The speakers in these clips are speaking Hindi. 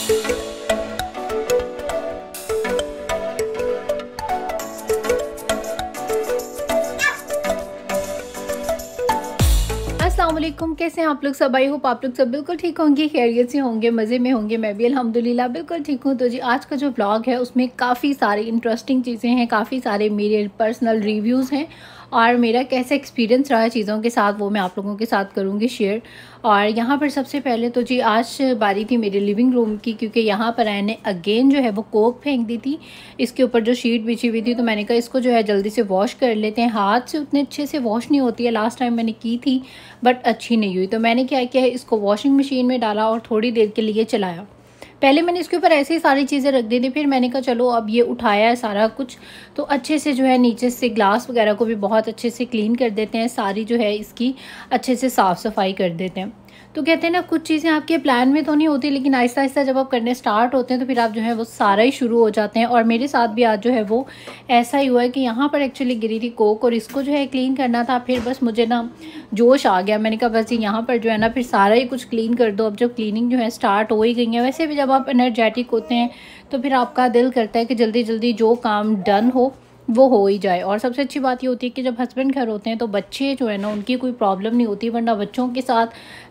अस्सलामुअलैकुम, कैसे हैं आप लोग सब। आई होप आप लोग सब बिल्कुल ठीक होंगे, खैरियत से होंगे, मज़े में होंगे। मैं भी अल्हम्दुलिल्लाह बिल्कुल ठीक हूँ। तो जी आज का जो व्लॉग है उसमें काफ़ी सारी इंटरेस्टिंग चीज़ें हैं, काफ़ी सारे मेरे पर्सनल रिव्यूज़ हैं और मेरा कैसा एक्सपीरियंस रहा है चीज़ों के साथ वो मैं आप लोगों के साथ करूँगी शेयर। और यहाँ पर सबसे पहले तो जी आज बारी थी मेरे लिविंग रूम की, क्योंकि यहाँ पर आए ने अगेन जो है वो कोक फेंक दी थी इसके ऊपर जो शीट बिछी हुई थी। तो मैंने कहा इसको जो है जल्दी से वॉश कर लेते हैं। हाथ से उतने अच्छे से वॉश नहीं होती है, लास्ट टाइम मैंने की थी बट अच्छी नहीं हुई। तो मैंने क्या किया है, इसको वॉशिंग मशीन में डाला और थोड़ी देर के लिए चलाया। पहले मैंने इसके ऊपर ऐसे ही सारी चीज़ें रख दी थी, फिर मैंने कहा चलो अब ये उठाया है सारा कुछ तो अच्छे से जो है नीचे से ग्लास वगैरह को भी बहुत अच्छे से क्लीन कर देते हैं, सारी जो है इसकी अच्छे से साफ़ सफाई कर देते हैं। तो कहते हैं ना कुछ चीज़ें आपके प्लान में तो नहीं होती, लेकिन आहिस्ता आहिस्ता जब आप करने स्टार्ट होते हैं तो फिर आप जो है वो सारा ही शुरू हो जाते हैं। और मेरे साथ भी आज जो है वो ऐसा ही हुआ है कि यहाँ पर एक्चुअली गिरी थी कोक और इसको जो है क्लीन करना था। फिर बस मुझे ना जोश आ गया, मैंने कहा बस यहाँ पर जो है ना फिर सारा ही कुछ क्लीन कर दो। अब जब क्लीनिंग जो है स्टार्ट हो ही गई है, वैसे भी जब आप एनर्जेटिक होते हैं तो फिर आपका दिल करता है कि जल्दी जल्दी जो काम डन वो हो ही जाए। और सबसे अच्छी बात ये होती है कि जब हस्बैंड घर होते हैं तो बच्चे जो है ना उनकी कोई प्रॉब्लम नहीं होती, वरना बच्चों के साथ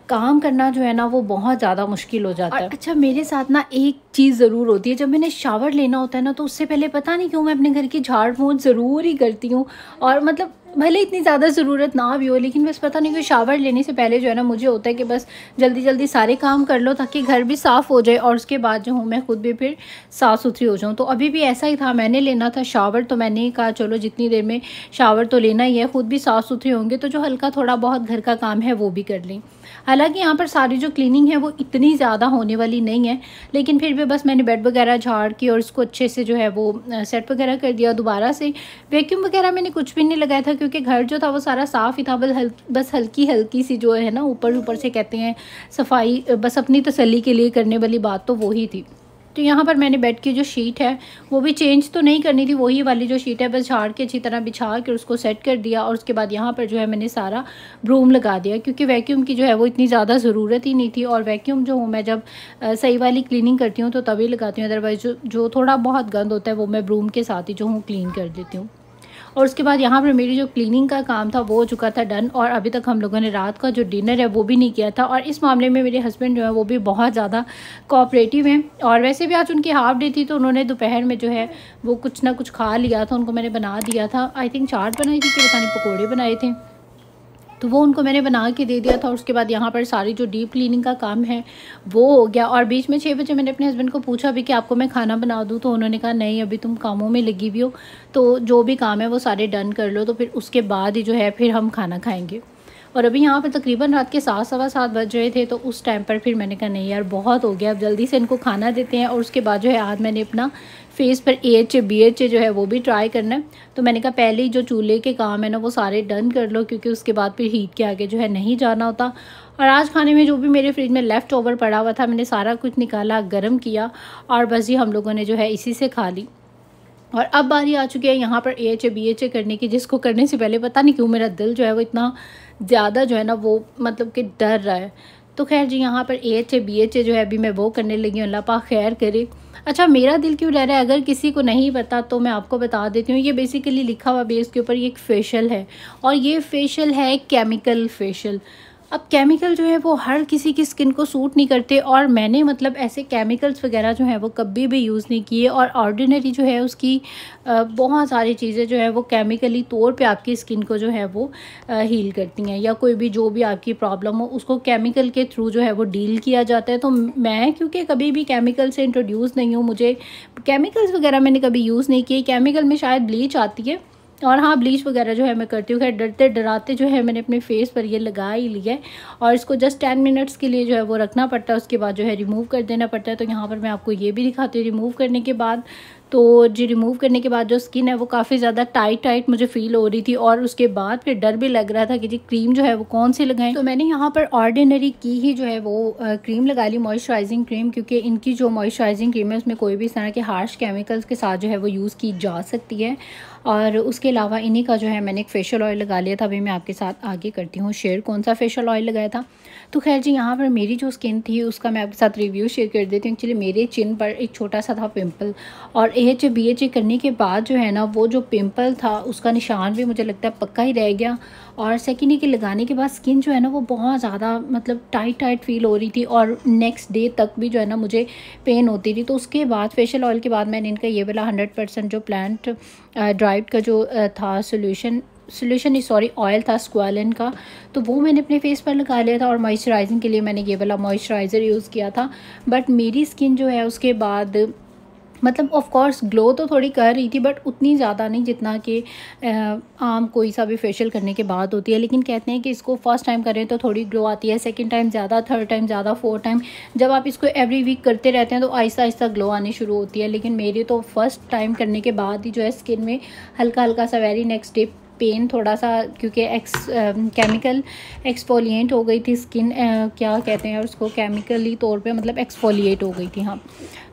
काम करना जो है ना वो बहुत ज़्यादा मुश्किल हो जाता है। अच्छा मेरे साथ ना एक चीज़ ज़रूर होती है, जब मैंने शावर लेना होता है ना तो उससे पहले पता नहीं क्यों मैं अपने घर की झाड़ पोंछ ज़रूर ही करती हूँ। और मतलब भले इतनी ज़्यादा ज़रूरत ना भी हो, लेकिन बस पता नहीं क्यों शावर लेने से पहले जो है ना मुझे होता है कि बस जल्दी जल्दी सारे काम कर लो ताकि घर भी साफ़ हो जाए और उसके बाद जो हूँ मैं खुद भी फिर साफ़ सुथरी हो जाऊँ। तो अभी भी ऐसा ही था, मैंने लेना था शावर तो मैंने कहा चलो जितनी देर में शावर तो लेना ही है, खुद भी साफ़ सुथरे होंगे तो जो हल्का थोड़ा बहुत घर का काम है वो भी कर लें। हालांकि यहाँ पर सारी जो क्लीनिंग है वो इतनी ज़्यादा होने वाली नहीं है, लेकिन फिर भी बस मैंने बेड वगैरह झाड़ की और इसको अच्छे से जो है वो सेट वगैरह कर दिया। दोबारा से वैक्यूम वगैरह मैंने कुछ भी नहीं लगाया था क्योंकि घर जो था वो सारा साफ़ ही था। बस हल्की हल्की सी जो है ना ऊपर से कहते हैं सफाई, बस अपनी तसल्ली के लिए करने वाली बात तो वही थी। तो यहाँ पर मैंने बेड की जो शीट है वो भी चेंज तो नहीं करनी थी, वही वाली जो शीट है बस झाड़ के अच्छी तरह बिछा के उसको सेट कर दिया। और उसके बाद यहाँ पर जो है मैंने सारा ब्रूम लगा दिया क्योंकि वैक्यूम की जो है वो इतनी ज़्यादा ज़रूरत ही नहीं थी। और वैक्यूम जो हूँ मैं जब सही वाली क्लीनिंग करती हूँ तो तभी लगाती हूँ, अदरवाइज़ जो थोड़ा बहुत गंद होता है वो मैं ब्रूम के साथ ही जो हूँ क्लीन कर देती हूँ। और उसके बाद यहाँ पर मेरी जो क्लीनिंग का काम था वो हो चुका था डन। और अभी तक हम लोगों ने रात का जो डिनर है वो भी नहीं किया था। और इस मामले में मेरे हस्बैंड जो है वो भी बहुत ज़्यादा कोऑपरेटिव हैं। और वैसे भी आज उनकी हाफ़ डे थी तो उन्होंने दोपहर में जो है वो कुछ ना कुछ खा लिया था, उनको मैंने बना दिया था। आई थिंक चाट बनाई थी कि पता नहीं पकौड़े बनाए थे, तो वो उनको मैंने बना के दे दिया था। उसके बाद यहाँ पर सारी जो डीप क्लीनिंग का काम है वो हो गया। और बीच में 6 बजे मैंने अपने हस्बैंड को पूछा भी कि आपको मैं खाना बना दूँ, तो उन्होंने कहा नहीं अभी तुम कामों में लगी हुई हो, तो जो भी काम है वो सारे डन कर लो, तो फिर उसके बाद ही जो है फिर हम खाना खाएँगे। और अभी यहाँ पर तकरीबन रात के 7 सवा 7 बज रहे थे, तो उस टाइम पर फिर मैंने कहा नहीं यार बहुत हो गया, अब जल्दी से इनको खाना देते हैं। और उसके बाद जो है आज मैंने अपना फेस पर AHA BHA जो है वो भी ट्राई करना है। तो मैंने कहा पहले ही जो चूल्हे के काम है ना वो सारे डन कर लो, क्योंकि उसके बाद फिर हीट के आगे जो है नहीं जाना होता। और आज खाने में जो भी मेरे फ्रिज में लेफ़्ट ओवर पड़ा हुआ था मैंने सारा कुछ निकाला, गर्म किया और बस ही हम लोगों ने जो है इसी से खा ली। और अब बारी आ चुकी है यहाँ पर AHA BHA करने की, जिसको करने से पहले पता नहीं क्यों मेरा दिल जो है वो इतना ज़्यादा जो है ना वो मतलब कि डर रहा है। तो खैर जी यहाँ पर AHA BHA जो है अभी मैं वो करने लगी हूँ, अल्लाह पाक खैर करे। अच्छा मेरा दिल क्यों डर रहा है, अगर किसी को नहीं पता तो मैं आपको बता देती हूँ। ये बेसिकली लिखा हुआ भी इसके ऊपर, ये एक फेशियल है और ये फेशियल है केमिकल फेशियल। अब केमिकल जो है वो हर किसी की स्किन को सूट नहीं करते, और मैंने मतलब ऐसे केमिकल्स वगैरह जो है वो कभी भी यूज़ नहीं किए। और ऑर्डिनरी जो है उसकी बहुत सारी चीज़ें जो है वो केमिकली तौर पे आपकी स्किन को जो है वो हील करती हैं, या कोई भी जो भी आपकी प्रॉब्लम हो उसको केमिकल के थ्रू जो है वो डील किया जाता है। तो मैं क्योंकि कभी भी केमिकल से इंट्रोड्यूस नहीं हूँ, मुझे केमिकल्स वगैरह मैंने कभी यूज़ नहीं किए। केमिकल में शायद ब्लीच आती है, और हाँ ब्लीच वगैरह जो है मैं करती हूँ। खैर डरते डराते जो है मैंने अपने फेस पर ये लगा ही लिया है, और इसको जस्ट 10 मिनट्स के लिए जो है वो रखना पड़ता है, उसके बाद जो है रिमूव कर देना पड़ता है। तो यहाँ पर मैं आपको ये भी दिखाती हूँ रिमूव करने के बाद। तो जी रिमूव करने के बाद जो स्किन है वो काफ़ी ज़्यादा टाइट मुझे फील हो रही थी, और उसके बाद फिर डर भी लग रहा था कि जी क्रीम जो है वो कौन सी लगाएं। तो मैंने यहाँ पर ऑर्डिनरी की ही जो है वो क्रीम लगा ली, मॉइस्चराइजिंग क्रीम, क्योंकि इनकी जो मॉइस्चराइजिंग क्रीम है उसमें कोई भी इस तरह के हार्श केमिकल्स के साथ जो है वो यूज़ की जा सकती है। और उसके अलावा इन्हीं का जो है मैंने एक फेशियल ऑयल लगा लिया था। अभी मैं आपके साथ आगे करती हूँ शेयर कौन सा फेशियल ऑयल लगाया था। तो खैर जी, यहाँ पर मेरी जो स्किन थी उसका मैं आपके साथ रिव्यू शेयर कर देती हूँ। एक्चुअली मेरे चिन पर एक छोटा सा था पिंपल, और AHA BHA करने के बाद जो है ना वो जो पिंपल था उसका निशान भी मुझे लगता है पक्का ही रह गया। और सेकेंड ये कि लगाने के बाद स्किन जो है ना वो बहुत ज़्यादा मतलब टाइट फील हो रही थी, और नेक्स्ट डे तक भी जो है ना मुझे पेन होती थी। तो उसके बाद फेशियल ऑयल के बाद मैंने इनका ये वाला 100% जो प्लांट ड्राइड का जो था सोल्यूशन नहीं सॉरी ऑयल था स्क्वालिन का, तो वो मैंने अपने फेस पर लगा लिया था। और मॉइस्चराइजिंग के लिए मैंने ये वाला मॉइस्चराइज़र यूज़ किया था। बट मेरी स्किन जो है उसके बाद मतलब ऑफ कोर्स ग्लो तो थोड़ी कर रही थी, बट उतनी ज़्यादा नहीं जितना कि आम कोई सा भी फेशियल करने के बाद होती है। लेकिन कहते हैं कि इसको फर्स्ट टाइम करें तो थोड़ी ग्लो आती है, सेकंड टाइम ज़्यादा, थर्ड टाइम ज़्यादा, फोर्थ टाइम जब आप इसको एवरी वीक करते रहते हैं तो आहिस्ता आहिस्ता ग्लो आनी शुरू होती है। लेकिन मेरी तो फर्स्ट टाइम करने के बाद ही जो है स्किन में हल्का सा वेरी नेक्स्ट डे पेन थोड़ा सा, क्योंकि केमिकल एक्सफोलिएट हो गई थी स्किन, क्या कहते हैं उसको, केमिकली तौर पे मतलब एक्सफोलिएट हो गई थी। हाँ,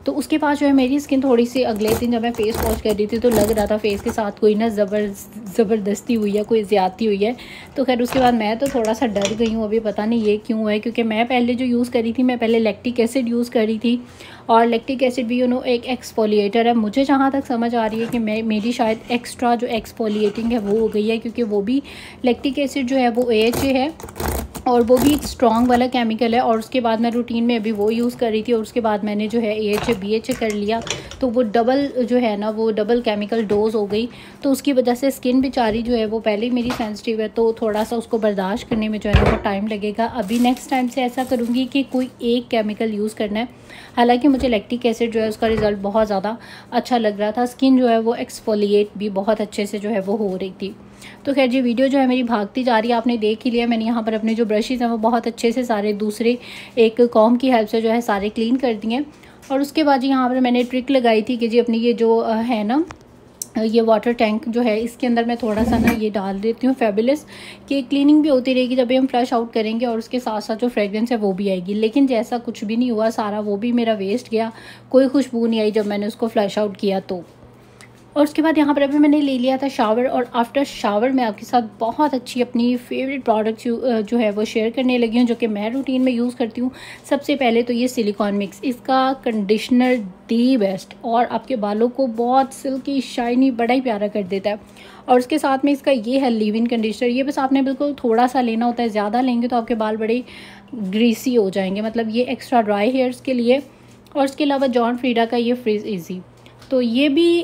तो उसके बाद जो है मेरी स्किन थोड़ी सी अगले दिन जब मैं फेस वॉश कर रही थी तो लग रहा था फेस के साथ कोई ना ज़बरदस्ती हुई है, कोई ज़्यादती हुई है। तो खैर उसके बाद मैं तो थोड़ा सा डर गई हूँ, अभी पता नहीं ये क्यों है, क्योंकि मैं पहले जो यूज़ करी थी, मैं पहले लैक्टिक एसिड यूज़ करी थी, और लैक्टिक एसिड भी एक एक्सफोलिएटर है। मुझे जहाँ तक समझ आ रही है कि मेरी शायद एक्स्ट्रा जो एक्सफोलिएटिंग है वो हो गई है, क्योंकि वो भी लैक्टिक एसिड जो है वो AHA है, और वो भी एक स्ट्रॉन्ग वाला केमिकल है। और उसके बाद मैं रूटीन में अभी वो यूज़ कर रही थी, और उसके बाद मैंने जो है AHA BHA कर लिया, तो वो डबल जो है ना वो डबल केमिकल डोज हो गई। तो उसकी वजह से स्किन बेचारी जो है वो पहले ही मेरी सेंसिटिव है, तो थोड़ा सा उसको बर्दाश्त करने में जो है ना वो टाइम लगेगा। अभी नेक्स्ट टाइम से ऐसा करूँगी कि कोई एक केमिकल यूज़ करना है। हालांकि मुझे लैक्टिक एसिड जो है उसका रिज़ल्ट बहुत ज़्यादा अच्छा लग रहा था, स्किन जो है वो एक्सफोलिएट भी बहुत अच्छे से जो है वो हो रही थी। तो खैर जी, वीडियो जो है मेरी भागती जा रही है, आपने देख ही लिया। मैंने यहाँ पर अपने जो ब्रशेज़ हैं वो बहुत अच्छे से सारे दूसरे एक कॉम की हेल्प से जो है सारे क्लीन कर दिए। और उसके बाद जी यहाँ पर मैंने ट्रिक लगाई थी कि जी अपनी ये जो है ना ये वाटर टैंक जो है इसके अंदर मैं थोड़ा सा ना ये डाल देती हूँ फेबुलस, कि क्लीनिंग भी होती रहेगी जब भी हम फ्लश आउट करेंगे, और उसके साथ साथ जो फ्रेगरेंस है वो भी आएगी। लेकिन जैसा कुछ भी नहीं हुआ, सारा वो भी मेरा वेस्ट गया, कोई खुशबू नहीं आई जब मैंने उसको फ्लश आउट किया। तो और उसके बाद यहाँ पर अभी मैंने ले लिया था शावर, और आफ्टर शावर मैं आपके साथ बहुत अच्छी अपनी फेवरेट प्रोडक्ट्स जो है वो शेयर करने लगी हूँ, जो कि मैं रूटीन में यूज़ करती हूँ। सबसे पहले तो ये सिलिकॉन मिक्स, इसका कंडीशनर दी बेस्ट, और आपके बालों को बहुत सिल्की शाइनी बड़ा ही प्यारा कर देता है। और उसके साथ में इसका ये है लीव इन कंडीशनर, ये बस आपने बिल्कुल थोड़ा सा लेना होता है, ज़्यादा लेंगे तो आपके बाल बड़े ग्रीसी हो जाएंगे, मतलब ये एक्स्ट्रा ड्राई हेयर्स के लिए। और उसके अलावा जॉन फ्रीडा का ये फ्रीज इजी, तो ये भी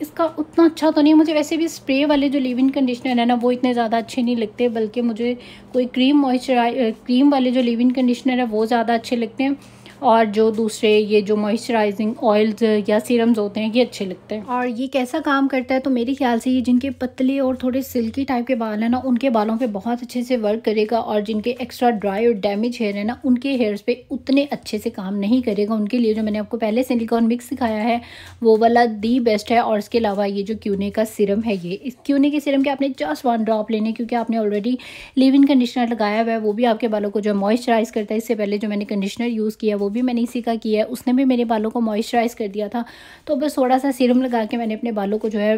इसका उतना अच्छा तो नहीं, मुझे वैसे भी स्प्रे वाले जो लीव इन कंडीशनर है ना वो इतने ज़्यादा अच्छे नहीं लगते, बल्कि मुझे कोई क्रीम वाले जो लीव इन कंडीशनर है वो ज़्यादा अच्छे लगते हैं। और जो दूसरे ये जो मॉइस्चराइजिंग ऑयल्स या सीरम्स होते हैं ये अच्छे लगते हैं। और ये कैसा काम करता है, तो मेरे ख्याल से ये जिनके पतले और थोड़े सिल्की टाइप के बाल हैं ना उनके बालों पे बहुत अच्छे से वर्क करेगा, और जिनके एक्स्ट्रा ड्राई और डैमेज हेयर है ना उनके हेयर्स पे उतने अच्छे से काम नहीं करेगा। उनके लिए जो मैंने आपको पहले सिलिकॉन मिक्स सिखाया है वो वाला दी बेस्ट है। और इसके अलावा ये जो क्यूने का सिरम है, ये इस क्यूने के सिरम के आपने जस्ट 1 ड्रॉप लेने, क्योंकि आपने ऑलरेडी लीव इन कंडीशनर लगाया हुआ है, वो भी आपके बालों को जो मॉइस्चराइज करता है। इससे पहले जो मैंने कंडीशनर यूज़ किया वो भी मैंने इसी का किया है, उसने भी मेरे बालों को मॉइस्चराइज कर दिया था। तो बस थोड़ा सा सीरम लगा के मैंने अपने बालों को जो है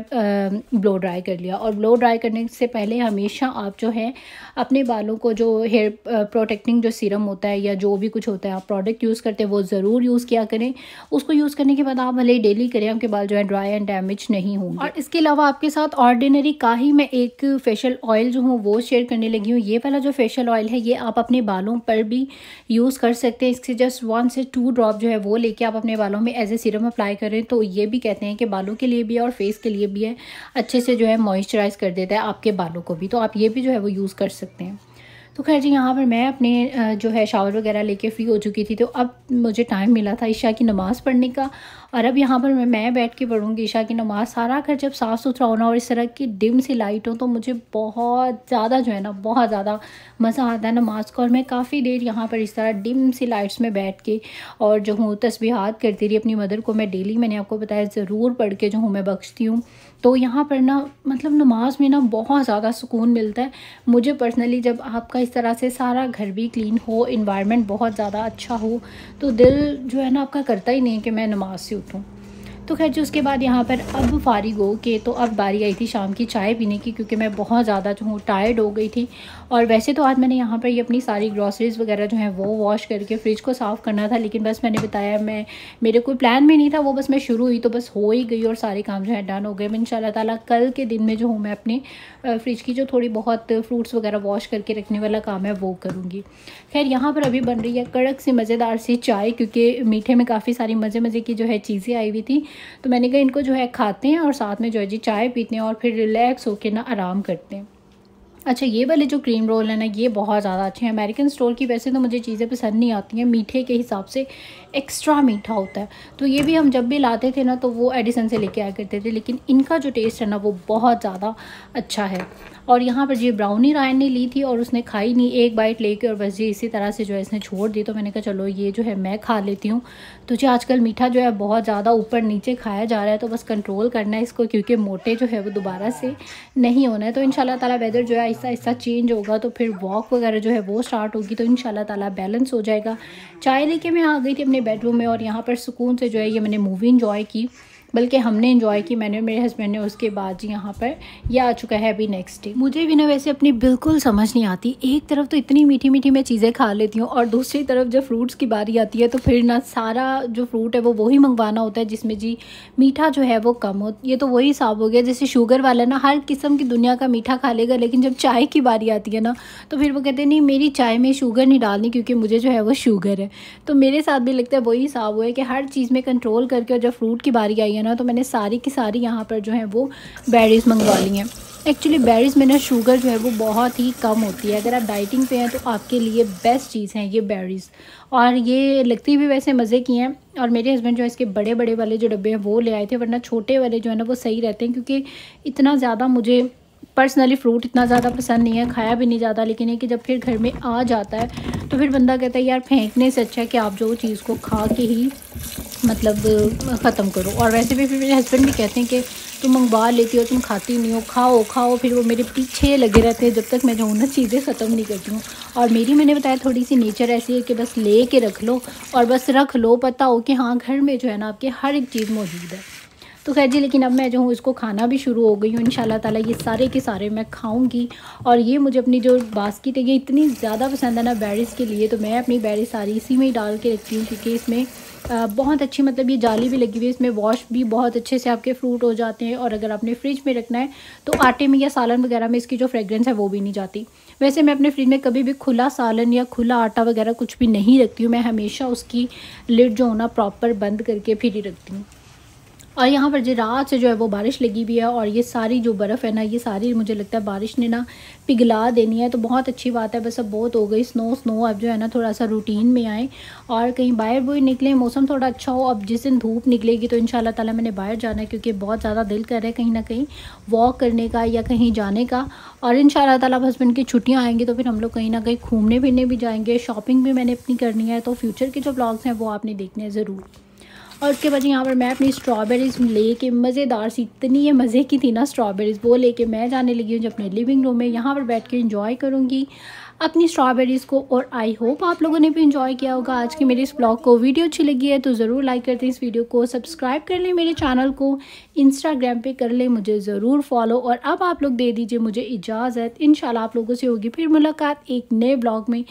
ब्लो ड्राई कर लिया। और ब्लो ड्राई करने से पहले हमेशा आप जो है अपने बालों को जो हेयर प्रोटेक्टिंग जो सीरम होता है या जो भी कुछ होता है आप प्रोडक्ट यूज़ करते हैं वो ज़रूर यूज़ किया करें। उसको यूज़ करने के बाद आप भले डेली करें, आपके बाल जो है ड्राई एंड डैमेज नहीं होंगे। और इसके अलावा आपके साथ ऑर्डिनरी का ही मैं एक फेशियल ऑयल जो हूँ वो शेयर करने लगी हूँ। ये वाला जो फेशियल ऑयल है ये आप अपने बालों पर भी यूज़ कर सकते हैं। इससे जस्ट 1 से 2 ड्रॉप जो है वो लेके आप अपने बालों में एज ए सीरम अप्लाई करें, तो ये भी कहते हैं कि बालों के लिए भी है और फेस के लिए भी है, अच्छे से जो है मॉइस्चराइज कर देता है आपके बालों को भी। तो आप ये भी जो है वो यूज़ कर सकते हैं। तो खैर जी, यहाँ पर मैं अपने जो है शावर वगैरह लेके फ़्री हो चुकी थी। तो अब मुझे टाइम मिला था ईशा की नमाज़ पढ़ने का, और अब यहाँ पर मैं बैठ के पढ़ूँगी ईशा की नमाज़। सारा घर जब साफ़ सुथरा होना और इस तरह की डिम सी लाइट हो तो मुझे बहुत ज़्यादा जो है ना, बहुत ज़्यादा मज़ा आता है नमाज़ का। और मैं काफ़ी देर यहाँ पर इस तरह डिम सी लाइट्स में बैठ के और जो हूँ तस्बीहात करती रही। अपनी मदर को मैं डेली, मैंने आपको बताया, ज़रूर पढ़ के जो हूँ मैं बख्शती हूँ। तो यहाँ पर ना मतलब नमाज में ना बहुत ज़्यादा सुकून मिलता है मुझे पर्सनली। जब आपका इस तरह से सारा घर भी क्लीन हो, इन्वायरमेंट बहुत ज़्यादा अच्छा हो, तो दिल जो है ना आपका करता ही नहीं है कि मैं नमाज से उठूँ। तो खैर जी, उसके बाद यहाँ पर अब फारिग हो के तो अब बारी आई थी शाम की चाय पीने की, क्योंकि मैं बहुत ज़्यादा जो हूँ टायर्ड हो गई थी। और वैसे तो आज मैंने यहाँ पर ये अपनी सारी ग्रॉसरीज़ वगैरह जो हैं वो वॉश करके फ्रिज को साफ़ करना था, लेकिन बस मैंने बताया मेरे कोई प्लान में नहीं था वो, बस मैं शुरू हुई तो बस हो ही गई और सारे काम जो है डन हो गए। मैं इंशाल्लाह ताला कल के दिन में जो हूँ मैं अपने फ्रिज की जो थोड़ी बहुत फ्रूट्स वगैरह वॉश करके रखने वाला काम है वो करूँगी। खैर यहाँ पर अभी बन रही है कड़क सी मज़ेदार सी चाय, क्योंकि मीठे में काफ़ी सारी मज़े मज़े की जो है चीज़ें आई हुई थी। तो मैंने कहा इनको जो है खाते हैं और साथ में जो है जी चाय पीते हैं और फिर रिलैक्स होकर ना आराम करते हैं। अच्छा, ये वाले जो क्रीम रोल है ना, ये बहुत ज़्यादा अच्छे हैं। अमेरिकन स्टोर की वैसे तो मुझे चीज़ें पसंद नहीं आती हैं, मीठे के हिसाब से एक्स्ट्रा मीठा होता है। तो ये भी हम जब भी लाते थे ना तो वो एडिसन से लेके आया करते थे, लेकिन इनका जो टेस्ट है ना वो बहुत ज़्यादा अच्छा है। और यहाँ पर जी ब्राउनी रायन ने ली थी और उसने खाई नहीं, एक बाइट लेके और बस जी इसी तरह से जो है इसने छोड़ दी। तो मैंने कहा चलो ये जो है मैं खा लेती हूँ। तो जी आजकल मीठा जो है बहुत ज़्यादा ऊपर नीचे खाया जा रहा है, तो बस कंट्रोल करना है इसको, क्योंकि मोटे जो है वो दोबारा से नहीं होना है। तो इंशाल्लाह ताला वेदर जो है आहिस्ता आहिस्ता चेंज होगा तो फिर वॉक वगैरह जो है वो स्टार्ट होगी, तो इंशाल्लाह ताला बैलेंस हो जाएगा। चाय लेके मैं आ गई थी अपने बेडरूम में और यहाँ पर सुकून से जो है ये मैंने मूवी इंजॉय की, बल्कि हमने एंजॉय की, मैंने मेरे हस्बैंड ने। उसके बाद जी यहाँ पर यह आ चुका है अभी नेक्स्ट डे। मुझे भी ना वैसे अपनी बिल्कुल समझ नहीं आती, एक तरफ तो इतनी मीठी मीठी मैं चीज़ें खा लेती हूँ और दूसरी तरफ जब फ्रूट्स की बारी आती है तो फिर ना सारा जो फ्रूट है वो वही मंगवाना होता है जिसमें जी मीठा जो है वो कम हो। ये तो वही हिसाब हो गया जैसे शुगर वाला ना हर किस्म की दुनिया का मीठा खा लेगा, लेकिन जब चाय की बारी आती है ना तो फिर वो कहते हैं नहीं मेरी चाय में शुगर नहीं डालनी क्योंकि मुझे जो है वो शुगर है। तो मेरे साथ भी लगता है वही हिसाब हुआ है कि हर चीज़ में कंट्रोल करके, और जब फ्रूट की बारी आई है ना तो मैंने सारी की सारी यहाँ पर जो है वो बेरीज़ मंगवा ली हैं। एक्चुअली बेरीज़ में ना शुगर जो है वो बहुत ही कम होती है, अगर आप डाइटिंग पे हैं तो आपके लिए बेस्ट चीज़ हैं ये बेरीज़। और ये लगती भी वैसे मज़े की हैं। और मेरे हस्बैंड जो है इसके बड़े बड़े वाले जो डब्बे हैं वो ले आए थे, वरना छोटे वाले जो है ना वो सही रहते हैं, क्योंकि इतना ज़्यादा मुझे पर्सनली फ़्रूट इतना ज़्यादा पसंद नहीं है, खाया भी नहीं जाता। लेकिन ये कि जब फिर घर में आ जाता है तो फिर बंदा कहता है यार फेंकने से अच्छा है कि आप जो चीज़ को खा के ही मतलब ख़त्म करो। और वैसे भी फिर मेरे हस्बैंड भी कहते हैं कि तुम मंगवा लेती हो, तुम खाती नहीं हो, खाओ खाओ। फिर वो मेरे पीछे लगे रहते हैं जब तक मैं जो हूँ ना चीज़ें ख़त्म नहीं करती हूँ। और मेरी, मैंने बताया, थोड़ी सी नेचर ऐसी है कि बस ले के रख लो और बस रख लो, पता हो कि हाँ घर में जो है ना आपके हर एक चीज़ मौजूद है। तो खैर जी, लेकिन अब मैं जो हूँ इसको खाना भी शुरू हो गई हूँ। इंशाल्लाह ताला ये सारे के सारे मैं खाऊंगी। और ये मुझे अपनी जो बास्केट है ये इतनी ज़्यादा पसंद है ना बेरीज़ के लिए, तो मैं अपनी बेरीज़ सारी इसी में ही डाल के रखती हूँ, क्योंकि इसमें बहुत अच्छी मतलब ये जाली भी लगी हुई है, इसमें वॉश भी बहुत अच्छे से आपके फ्रूट हो जाते हैं। और अगर आपने फ्रिज में रखना है तो आटे में या सालन वगैरह में इसकी जो फ्रेगरेंस है वो भी नहीं जाती। वैसे मैं अपने फ्रिज में कभी भी खुला सालन या खुला आटा वगैरह कुछ भी नहीं रखती हूँ, मैं हमेशा उसकी लिड जो होना प्रॉपर बंद करके फिर ही रखती हूँ। और यहाँ पर जो रात से जो है वो बारिश लगी हुई है और ये सारी जो बर्फ़ है ना ये सारी मुझे लगता है बारिश ने ना पिघला देनी है, तो बहुत अच्छी बात है। बस अब बहुत हो गई स्नो अब जो है ना थोड़ा सा रूटीन में आए और कहीं बाहर वो निकले, मौसम थोड़ा अच्छा हो। अब जिस दिन धूप निकलेगी तो इंशाल्लाह ताला मैंने बाहर जाना है, क्योंकि बहुत ज़्यादा दिल कर रहा है कहीं ना कहीं वॉक करने का या कहीं जाने का। और इंशाल्लाह ताला हस्बैंड की छुट्टियाँ आएंगी तो फिर हम लोग कहीं ना कहीं घूमने फिरने भी जाएंगे, शॉपिंग भी मैंने अपनी करनी है। तो फ्यूचर के जो ब्लॉग्स हैं वो आपने देखने हैं ज़रूर। और उसके बाद यहाँ पर मैं अपनी स्ट्रॉबेरीज़ लेके मज़ेदार सी, इतनी ये मज़े की थी ना स्ट्रॉबेरीज़, वो लेके मैं जाने लगी हूँ जो अपने लिविंग रूम में, यहाँ पर बैठ के इंजॉय करूँगी अपनी स्ट्रॉबेरीज़ को। और आई होप आप लोगों ने भी इंजॉय किया होगा आज के मेरे इस ब्लॉग को। वीडियो अच्छी लगी है तो ज़रूर लाइक करते हैं इस वीडियो को, सब्सक्राइब कर लें मेरे चैनल को, इंस्टाग्राम पे कर लें मुझे ज़रूर फॉलो। और अब आप लोग दे दीजिए मुझे इजाज़त, इंशाल्लाह आप लोगों से होगी फिर मुलाकात एक नए ब्लॉग में।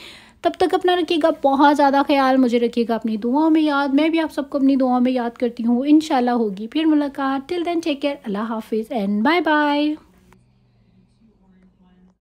तब तक अपना रखिएगा बहुत ज़्यादा ख्याल, मुझे रखिएगा अपनी दुआओं में याद, मैं भी आप सबको अपनी दुआओं में याद करती हूँ। इंशाल्लाह होगी फिर मुलाकात। टिल देन टेक केयर, अल्लाह हाफिज़ एंड बाय बाय।